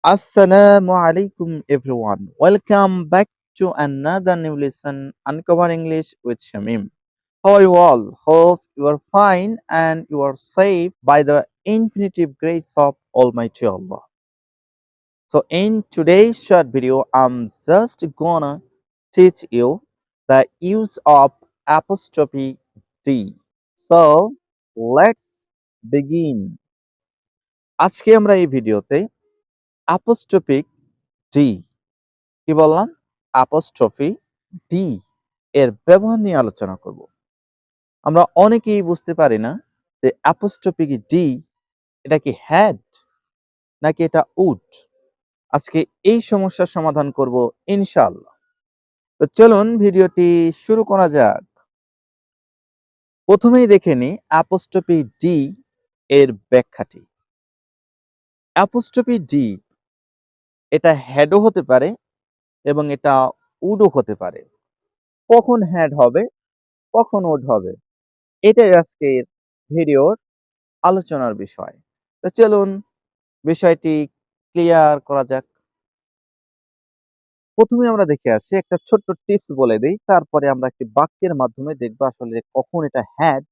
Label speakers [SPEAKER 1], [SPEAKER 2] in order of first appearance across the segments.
[SPEAKER 1] Assalamu alaikum everyone. Welcome back to another new lesson Uncover English with Shamim. How are you all? Hope you are fine and you are safe by the infinitive grace of Almighty Allah. So in today's short video, I'm just gonna teach you the use of apostrophe D. So let's begin. আজকে আমরা এই ভিডিওতে apostrophic D কি বললাম apostrophe D এর ব্যবহার নিয়ে আলোচনা করব। আমরা অনেকেই বুঝতে পারি না যে অ্যাপোস্ট্রফি ডি এটা কি হ্যাড নাকি এটা উড। আজকে এই সমস্যার সমাধান করব ইনশাআল্লাহ। তো চলুন ভিডিওটি শুরু করা যাক। প্রথমেই দেখে নিই অ্যাপোস্ট্রফি ডি এর ব্যাখ্যাটি। অ্যাপোস্ট্রফি ডি এটা হ্যাডও হতে পারে এবং এটা উডও হতে পারে। কখন হ্যাড হবে কখন উড হবে এটাই আজকের ভিডিওর আলোচনার বিষয়। তো চলুন বিষয়টি ক্লিয়ার করা যাক। প্রথমে আমরা দেখে আসি একটা ছোট্ট টিপস বলে দেই, তারপরে আমরা একটি বাক্যের মাধ্যমে দেখব আসলে কখন এটা হ্যাড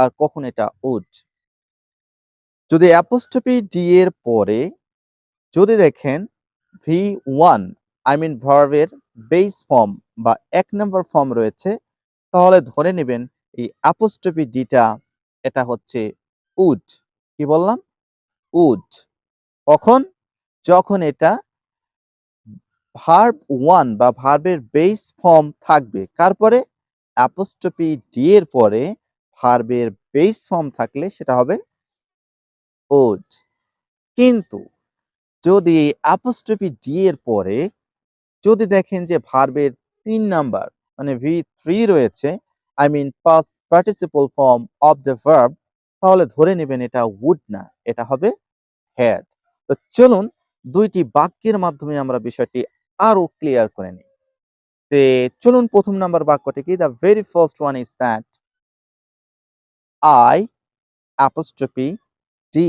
[SPEAKER 1] আর কখন এটা উড। যদি অ্যাপোস্ট্রফি ডি এর পরে যদি দেখেন ভি ওয়ান আই মিন ভার্বের বেস ফর্ম বা ১ নম্বর ফর্ম রয়েছে, তাহলে ধরে নেবেন এই অ্যাপোস্ট্রফি ডিটা এটা হচ্ছে উড। কি বললাম? উড। কখন? যখন এটা ভার্ব ওয়ান বা ভার্বের বেস ফর্ম থাকবে। কার পরে? অ্যাপোস্ট্রফি ডি এর পরে ভার্বের বেস ফর্ম থাকলে সেটা হবে উড। কিন্তু যদি অ্যাপোস্ট্রফি ডি এর পরে যদি দেখেন যে ভার্বের ৩ নাম্বার মানে ভি3 রয়েছে, I mean past participle form of the verb, তাহলে ধরে নেবেন এটা উড না, এটা হবে হ্যাড। তো চলুন দুইটি বাক্যের মাধ্যমে আমরা বিষয়টি আরো ক্লিয়ার করে নিই। তে চলুন প্রথম নাম্বার বাক্যটি কি? The very first one is that I apostrophe D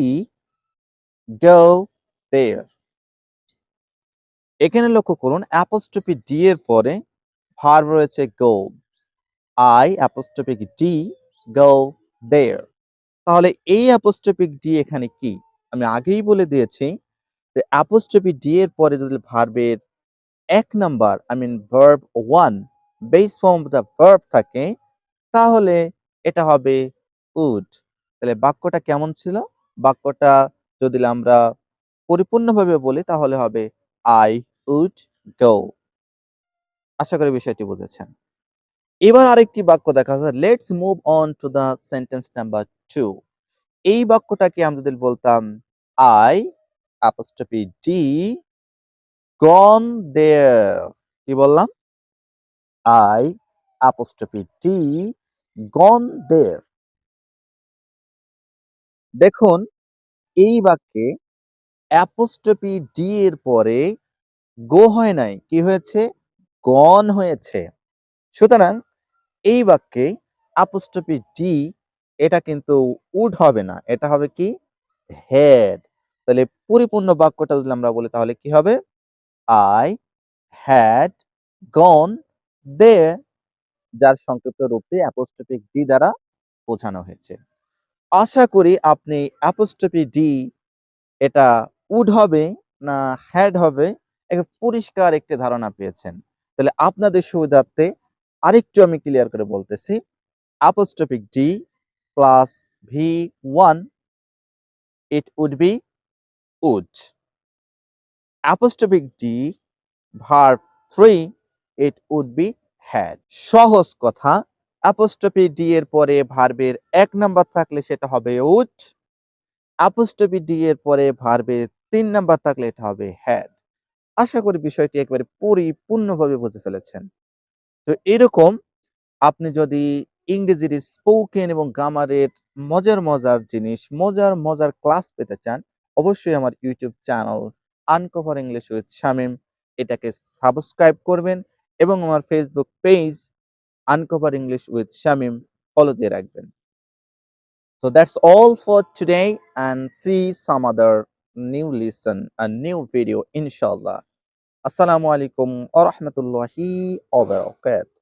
[SPEAKER 1] go there. এখানে লক্ষ্য করুন অ্যাপোস্ট্রফি ডি এর পরে ভার্ব রয়েছে গো। আই অ্যাপোস্ট্রফিক ডি গো দেয়ার। তাহলে এই অ্যাপোস্ট্রফিক ডি এখানে কি? আমি আগেই বলে দিয়েছি যে অ্যাপোস্ট্রফি ডি এর পরে যদি ভার্বের ১ number I mean verb 1 base form of the verb থাকে, তাহলে এটা হবে উড। তাহলে বাক্যটা কেমন ছিল? বাক্যটা যদি আমরা পরিপূর্ণভাবে বলি তাহলে হবে আই উড গো। আশা করি বিষয়টি বুঝেছেন। এবার আরেকটি বাক্য দেখা যায়। Let's move on to the sentence number 2। এই বাক্যটাকে আমরা যদি বলতাম আই অ্যাপোস্ট্রফি ডি গন দেয়ার। কি বললাম? আই অ্যাপোস্ট্রফি ডি গন দেয়ার। দেখুন এই বাক্যে অ্যাপোস্ট্রফি ডি এর পরে গো হয় নাই, কি হয়েছে? গন হয়েছে। সুতরাং এই বাক্যে অ্যাপোস্ট্রফি ডি এটা কিন্তু উড হবে না, এটা হবে কি? হ্যাড। তাহলে পরিপূর্ণ বাক্যটা যদি আমরা বলি তাহলে কি হবে? আই হ্যাড গন দেয়ার, যার সংক্ষিপ্ত রূপটি অ্যাপোস্ট্রফিক ডি দ্বারা বোঝানো হয়েছে। আশা করি আপনি অ্যাপোস্ট্রফি ডি এটা উড হবে না হ্যাড হবে একটা পরিষ্কার একটি ধারণা পেয়েছেন। তাহলে আপনাদের সুবিধার্থে আরেকটু আমি ক্লিয়ার করে বলতেছি। apostrophic d plus v1 it would be would. Apostrophic d verb 3 it would be had. সহজ কথা, apostrophe d এর পরে ভার্বের ১ নাম্বার থাকলে সেটা হবে would, apostrophe d এর পরে ভার্বের ৩ নাম্বার থাকলে এটা হবে had। আশা করি বিষয়টি একেবারে পরিপূর্ণভাবে বুঝে ফেলেছেন। তো এরকম আপনি যদি ইংরেজির স্পোকেন এবং গ্রামারের মজার জিনিস, মজার ক্লাস পেতে চান, অবশ্যই আমার YouTube channel uncover English with Shamim এটাকে সাবস্ক্রাইব করবেন এবং আমার Facebook page uncover English with Shamim follow দিয়ে রাখবেন। So that's all for today and see some other new lesson, a new video, inshallah. Assalamu alaikum wa rahmatullahi wa barakatuh.